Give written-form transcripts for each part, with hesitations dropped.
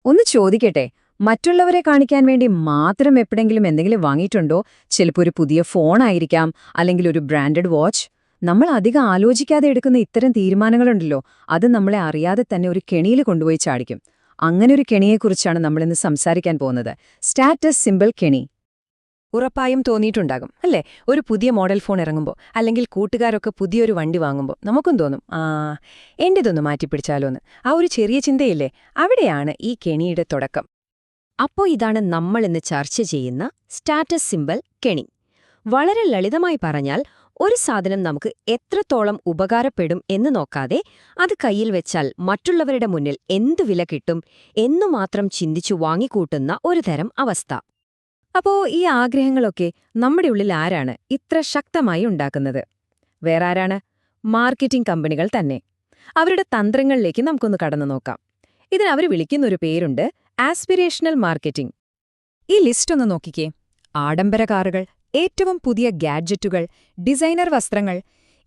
ഒന്ന് ചോദിക്കട്ടെ, മറ്റുള്ളവരെ കാണിക്കാൻ വേണ്ടി മാത്രം എപ്പോഴെങ്കിലും എന്തെങ്കിലും വാങ്ങിയിട്ടുണ്ടോ? ചിലപ്പോൾ ഒരു പുതിയ ഫോണായിരിക്കാം, അല്ലെങ്കിൽ ഒരു ബ്രാൻഡഡ് വാച്ച്. നമ്മൾ അധികം ആലോചിക്കാതെ എടുക്കുന്ന ഇത്തരം തീരുമാനങ്ങളുണ്ടല്ലോ, അത് നമ്മളെ അറിയാതെ തന്നെ ഒരു കെണിയിൽ കൊണ്ടുപോയി ചാടിക്കും. അങ്ങനൊരു കെണിയെക്കുറിച്ചാണ് നമ്മളിന്ന് സംസാരിക്കാൻ പോകുന്നത്. സ്റ്റാറ്റസ് സിംബൽ കെണി. ഉറപ്പായും തോന്നിയിട്ടുണ്ടാകും അല്ലേ? ഒരു പുതിയ മോഡൽ ഫോൺ ഇറങ്ങുമ്പോൾ, അല്ലെങ്കിൽ കൂട്ടുകാരൊക്കെ പുതിയൊരു വണ്ടി വാങ്ങുമ്പോൾ നമുക്കും തോന്നും, എന്റേതൊന്ന് മാറ്റിപ്പിടിച്ചാലോന്ന്. ആ ഒരു ചെറിയ ചിന്തയില്ലേ, അവിടെയാണ് ഈ കെണിയുടെ തുടക്കം. അപ്പോൾ ഇതാണ് നമ്മൾ ഇന്ന് ചർച്ച ചെയ്യുന്ന സ്റ്റാറ്റസ് സിംബൽ കെണി. വളരെ ലളിതമായി പറഞ്ഞാൽ, ഒരു സാധനം നമുക്ക് എത്രത്തോളം ഉപകാരപ്പെടും എന്ന് നോക്കാതെ അത് കയ്യിൽ വെച്ചാൽ മറ്റുള്ളവരുടെ മുന്നിൽ എന്തു വില കിട്ടും എന്നു മാത്രം ചിന്തിച്ചു വാങ്ങിക്കൂട്ടുന്ന ഒരു തരം അവസ്ഥ. അപ്പോ ഈ ആഗ്രഹങ്ങളൊക്കെ നമ്മുടെ ഉള്ളിൽ ആരാണ് ഇത്ര ശക്തമായി ഉണ്ടാക്കുന്നത്? വേറാരാണ്? മാർക്കറ്റിംഗ് കമ്പനികൾ തന്നെ. അവരുടെ തന്ത്രങ്ങളിലേക്ക് നമുക്കൊന്ന് കടന്നു നോക്കാം. ഇതിനവർ വിളിക്കുന്നൊരു പേരുണ്ട്, ആസ്പിരേഷണൽ മാർക്കറ്റിംഗ്. ഈ ലിസ്റ്റ് ഒന്ന് നോക്കിക്കേ. ആഡംബര കാറുകൾ, ഏറ്റവും പുതിയ ഗാഡ്ജറ്റുകൾ, ഡിസൈനർ വസ്ത്രങ്ങൾ,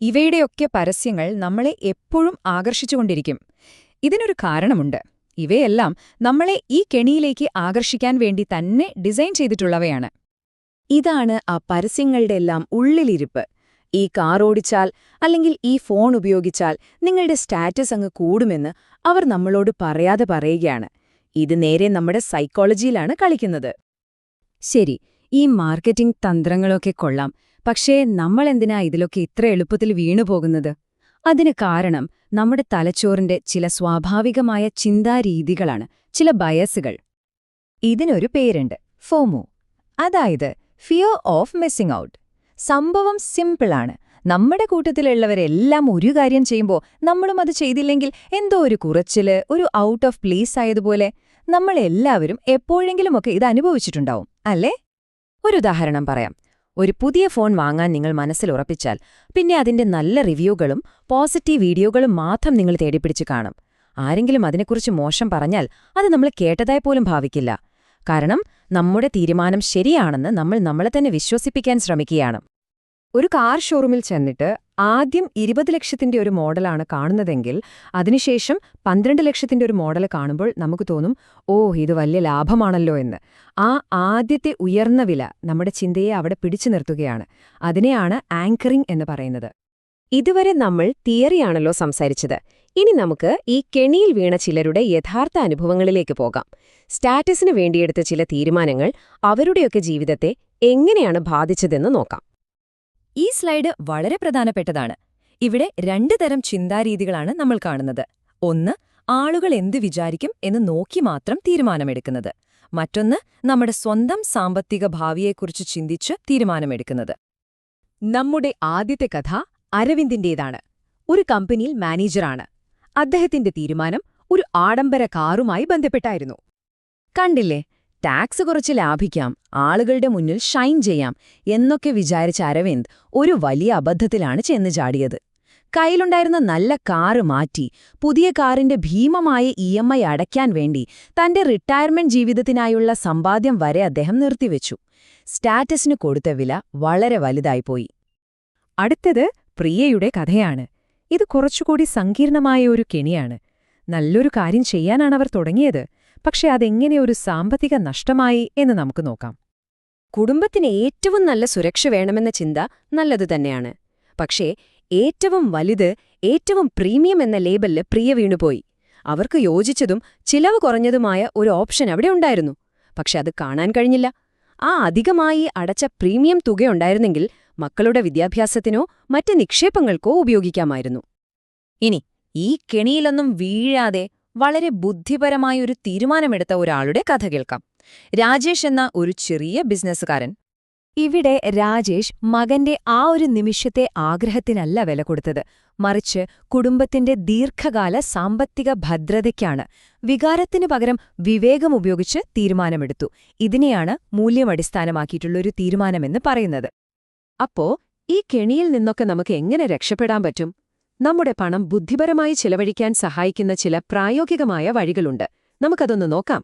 ഇവയുടെയൊക്കെ പരസ്യങ്ങൾ നമ്മളെ എപ്പോഴും ആകർഷിച്ചുകൊണ്ടിരിക്കും. ഇതിനൊരു കാരണമുണ്ട്. ഇവയെല്ലാം നമ്മളെ ഈ കെണിയിലേക്ക് ആകർഷിക്കാൻ വേണ്ടി തന്നെ ഡിസൈൻ ചെയ്തിട്ടുള്ളവയാണ്. ഇതാണ് ആ പരസ്യങ്ങളുടെ എല്ലാം ഉള്ളിലിരിപ്പ്. ഈ കാർ ഓടിച്ചാൽ, അല്ലെങ്കിൽ ഈ ഫോൺ ഉപയോഗിച്ചാൽ നിങ്ങളുടെ സ്റ്റാറ്റസ് അങ്ങ് കൂടുമെന്ന് അവർ നമ്മളോട് പറയാതെ പറയുകയാണ്. ഇത് നേരെ നമ്മുടെ സൈക്കോളജിയിലാണ് കളിക്കുന്നത്. ശരി, ഈ മാർക്കറ്റിംഗ് തന്ത്രങ്ങളൊക്കെ കൊള്ളാം. പക്ഷേ നമ്മളെന്തിനാ ഇതിലൊക്കെ ഇത്ര എളുപ്പത്തിൽ വീണുപോകുന്നത്? അതിന് കാരണം നമ്മുടെ തലച്ചോറിന്റെ ചില സ്വാഭാവികമായ ചിന്താരീതികളാണ്, ചില ബയസുകൾ. ഇതിനൊരു പേരുണ്ട്, ഫോമോ. അതായത് ഫിയർ ഓഫ് മിസ്സിംഗ് ഔട്ട്. സംഭവം സിമ്പിളാണ്. നമ്മുടെ കൂട്ടത്തിലുള്ളവരെല്ലാം ഒരു കാര്യം ചെയ്യുമ്പോൾ നമ്മളും അത് ചെയ്തില്ലെങ്കിൽ എന്തോ ഒരു കുറച്ചില്, ഒരു ഔട്ട് ഓഫ് പ്ലേസ് ആയതുപോലെ. നമ്മളെല്ലാവരും എപ്പോഴെങ്കിലുമൊക്കെ ഇത് അനുഭവിച്ചിട്ടുണ്ടാവും, അല്ലേ? ഒരു ഉദാഹരണം പറയാം. ഒരു പുതിയ ഫോൺ വാങ്ങാൻ നിങ്ങൾ മനസ്സിൽ ഉറപ്പിച്ചാൽ, പിന്നെ അതിന്റെ നല്ല റിവ്യൂകളും പോസിറ്റീവ് വീഡിയോകളും മാത്രം നിങ്ങൾ തേടിപ്പിടിച്ച് കാണും. ആരെങ്കിലും അതിനെക്കുറിച്ച് മോശം പറഞ്ഞാൽ അത് നമ്മൾ കേട്ടതായി പോലും ഭാവിക്കില്ല. കാരണം നമ്മുടെ തീരുമാനം ശരിയാണെന്ന് നമ്മൾ നമ്മളെ തന്നെ വിശ്വസിപ്പിക്കാൻ ശ്രമിക്കുകയാണ്. ഒരു കാർ ഷോറൂമിൽ ചെന്നിട്ട് ആദ്യം 20 ലക്ഷത്തിന്റെ ഒരു മോഡലാണ് കാണുന്നതെങ്കിൽ അതിനുശേഷം 12 ലക്ഷത്തിന്റെ ഒരു മോഡൽ കാണുമ്പോൾ നമുക്ക് തോന്നും, ഓ, ഇത് വലിയ ലാഭമാണല്ലോ എന്ന്. ആ ആദ്യത്തെ ഉയർന്ന വില നമ്മുടെ ചിന്തയെ അവിടെ പിടിച്ചു നിർത്തുകയാണ്. അതിനെയാണ് ആങ്കറിംഗ് എന്ന് പറയുന്നത്. ഇതുവരെ നമ്മൾ തിയറിയാണല്ലോ സംസാരിച്ചത്. ഇനി നമുക്ക് ഈ കെണിയിൽ വീണ ചിലരുടെ യഥാർത്ഥ അനുഭവങ്ങളിലേക്ക് പോകാം. സ്റ്റാറ്റസിന് വേണ്ടിയെടുത്ത ചില തീരുമാനങ്ങൾ അവരുടെയൊക്കെ ജീവിതത്തെ എങ്ങനെയാണ് ബാധിച്ചതെന്ന് നോക്കാം. ഈ സ്ലൈഡ് വളരെ പ്രധാനപ്പെട്ടതാണ്. ഇവിടെ 2 തരം ചിന്താരീതികളാണ് നമ്മൾ കാണുന്നത്. ഒന്ന്, ആളുകൾ എന്തു വിചാരിക്കും എന്ന് നോക്കി മാത്രം തീരുമാനമെടുക്കുന്നത്. മറ്റൊന്ന്, നമ്മുടെ സ്വന്തം സാമ്പത്തിക ഭാവിയെക്കുറിച്ച് ചിന്തിച്ച് തീരുമാനമെടുക്കുന്നത്. നമ്മുടെ ആദ്യത്തെ കഥ അരവിന്ദിന്റേതാണ്. ഒരു കമ്പനിയിൽ മാനേജറാണ്. അദ്ദേഹത്തിന്റെ തീരുമാനം ഒരു ആഡംബര കാറുമായി ബന്ധപ്പെട്ടായിരുന്നു. കണ്ടില്ലേ, ടാക്സ് കുറച്ച് ലാഭിക്കാം, ആളുകളുടെ മുന്നിൽ ഷൈൻ ചെയ്യാം എന്നൊക്കെ വിചാരിച്ച അരവിന്ദ് ഒരു വലിയ അബദ്ധത്തിലാണ് ചെന്ന് ചാടിയത്. കയ്യിലുണ്ടായിരുന്ന നല്ല കാറ് മാറ്റി പുതിയ കാറിന്റെ ഭീമമായ EMI അടയ്ക്കാൻ വേണ്ടി തന്റെ റിട്ടയർമെന്റ് ജീവിതത്തിനായുള്ള സമ്പാദ്യം വരെ അദ്ദേഹം നിർത്തിവെച്ചു. സ്റ്റാറ്റസിന് കൊടുത്ത വില വളരെ വലുതായിപ്പോയി. അടുത്തത് പ്രിയയുടെ കഥയാണ്. ഇത് കുറച്ചുകൂടി സങ്കീർണമായ ഒരു കെണിയാണ്. നല്ലൊരു കാര്യം ചെയ്യാനാണവർ തുടങ്ങിയത്. പക്ഷെ അതെങ്ങനെ ഒരു സാമ്പത്തിക നഷ്ടമായി എന്ന് നമുക്ക് നോക്കാം. കുടുംബത്തിന് ഏറ്റവും നല്ല സുരക്ഷ വേണമെന്ന ചിന്ത നല്ലതു തന്നെയാണ്. പക്ഷേ ഏറ്റവും വലുത്, ഏറ്റവും പ്രീമിയം എന്ന ലേബലില് പ്രിയ വീണുപോയി. അവർക്ക് യോജിച്ചതും ചിലവ് കുറഞ്ഞതുമായ ഒരു ഓപ്ഷൻ അവിടെ ഉണ്ടായിരുന്നു. പക്ഷെ അത് കാണാൻ കഴിഞ്ഞില്ല. ആ അധികമായി അടച്ച പ്രീമിയം തുകയുണ്ടായിരുന്നെങ്കിൽ മക്കളുടെ വിദ്യാഭ്യാസത്തിനോ മറ്റ് നിക്ഷേപങ്ങൾക്കോ ഉപയോഗിക്കാമായിരുന്നു. ഇനി ഈ കെണിയിലൊന്നും വീഴാതെ വളരെ ബുദ്ധിപരമായൊരു തീരുമാനമെടുത്ത ഒരാളുടെ കഥ കേൾക്കാം. രാജേഷ് എന്ന ഒരു ചെറിയ ബിസിനസ്സുകാരൻ. ഇവിടെ രാജേഷ് മകന്റെ ആ ഒരു നിമിഷത്തെ ആഗ്രഹത്തിനല്ല വില കൊടുത്തത്, മറിച്ച് കുടുംബത്തിന്റെ ദീർഘകാല സാമ്പത്തിക ഭദ്രതയ്ക്കാണ്. വികാരത്തിനു പകരം വിവേകം ഉപയോഗിച്ച് തീരുമാനമെടുത്തു. ഇതിനെയാണ് മൂല്യമടിസ്ഥാനമാക്കിയിട്ടുള്ളൊരു തീരുമാനമെന്ന് പറയുന്നത്. അപ്പോ ഈ കെണിയിൽ നിന്നൊക്കെ നമുക്ക് എങ്ങനെ രക്ഷപ്പെടാൻ പറ്റും? നമ്മുടെ പണം ബുദ്ധിപരമായി ചിലവഴിക്കാൻ സഹായിക്കുന്ന ചില പ്രായോഗികമായ വഴികളുണ്ട്. നമുക്കതൊന്ന് നോക്കാം.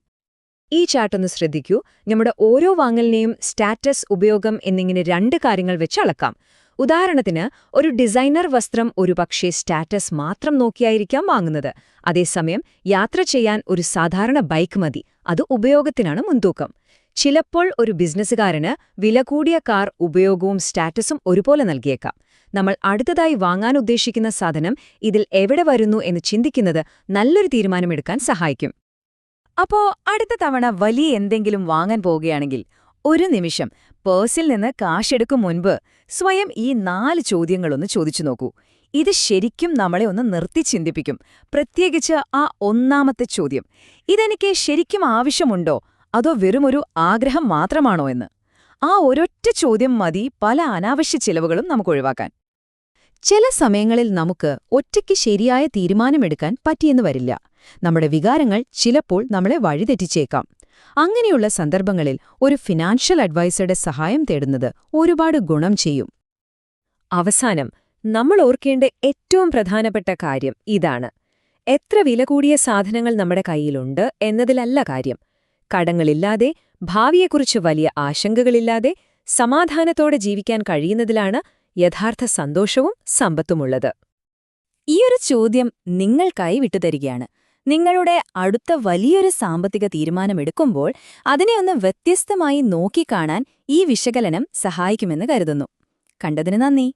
ഈ ചാർട്ടൊന്ന് ശ്രദ്ധിക്കൂ. നമ്മുടെ ഓരോ വാങ്ങലിനെയും സ്റ്റാറ്റസ്, ഉപയോഗം എന്നിങ്ങനെ 2 കാര്യങ്ങൾ വെച്ച് അളക്കാം. ഉദാഹരണത്തിന്, ഒരു ഡിസൈനർ വസ്ത്രം ഒരുപക്ഷേ സ്റ്റാറ്റസ് മാത്രം നോക്കിയായിരിക്കാം വാങ്ങുന്നത്. അതേസമയം യാത്ര ചെയ്യാൻ ഒരു സാധാരണ ബൈക്ക് മതി, അത് ഉപയോഗത്തിനാണ് മുൻതൂക്കം. ചിലപ്പോൾ ഒരു ബിസിനസ്സുകാരന് വില കൂടിയ കാർ ഉപയോഗവും സ്റ്റാറ്റസും ഒരുപോലെ നൽകിയേക്കാം. നമ്മൾ അടുത്തതായി വാങ്ങാൻ ഉദ്ദേശിക്കുന്ന സാധനം ഇതിൽ എവിടെ വരുന്നു എന്ന് ചിന്തിക്കുന്നത് നല്ലൊരു തീരുമാനമെടുക്കാൻ സഹായിക്കും. അപ്പോ അടുത്ത തവണ വലിയ എന്തെങ്കിലും വാങ്ങാൻ പോവുകയാണെങ്കിൽ ഒരു നിമിഷം പേഴ്സിൽ നിന്ന് കാശെടുക്കും മുൻപ് സ്വയം ഈ 4 ചോദ്യങ്ങളൊന്ന് ചോദിച്ചു നോക്കൂ. ഇത് ശരിക്കും നമ്മളെ ഒന്ന് നിർത്തി ചിന്തിപ്പിക്കും. പ്രത്യേകിച്ച് ആ ഒന്നാമത്തെ ചോദ്യം, ഇതെനിക്ക് ശരിക്കും ആവശ്യമുണ്ടോ അതോ വെറുമൊരു ആഗ്രഹം മാത്രമാണോ എന്ന്. ആ ഒരൊറ്റ ചോദ്യം മതി പല അനാവശ്യ ചിലവുകളും നമുക്ക് ഒഴിവാക്കാൻ. ചില സമയങ്ങളിൽ നമുക്ക് ഒറ്റയ്ക്ക് ശരിയായ തീരുമാനമെടുക്കാൻ പറ്റിയെന്ന് വരില്ല. നമ്മുടെ വികാരങ്ങൾ ചിലപ്പോൾ നമ്മളെ വഴിതെറ്റിച്ചേക്കാം. അങ്ങനെയുള്ള സന്ദർഭങ്ങളിൽ ഒരു ഫിനാൻഷ്യൽ അഡ്വൈസറുടെ സഹായം തേടുന്നത് ഒരുപാട് ഗുണം ചെയ്യും. അവസാനം നമ്മൾ ഓർക്കേണ്ട ഏറ്റവും പ്രധാനപ്പെട്ട കാര്യം ഇതാണ്: എത്ര വില കൂടിയ സാധനങ്ങൾ നമ്മുടെ കയ്യിലുണ്ട് എന്നതിലല്ല കാര്യം. കടങ്ങളില്ലാതെ, ഭാവിയെക്കുറിച്ച് വലിയ ആശങ്കകളില്ലാതെ സമാധാനത്തോടെ ജീവിക്കാൻ കഴിയുന്നതിലാണ് യഥാർത്ഥ സന്തോഷവും സമ്പത്തുമുള്ളത്. ഈയൊരു ചോദ്യം നിങ്ങൾക്കായി വിട്ടുതരികയാണ്. നിങ്ങളുടെ അടുത്ത വലിയൊരു സാമ്പത്തിക തീരുമാനമെടുക്കുമ്പോൾ അതിനെ ഒന്ന് വ്യത്യസ്തമായി നോക്കിക്കാണാൻ ഈ വിശകലനം സഹായിക്കുമെന്ന് കരുതുന്നു. കണ്ടതിന് നന്ദി.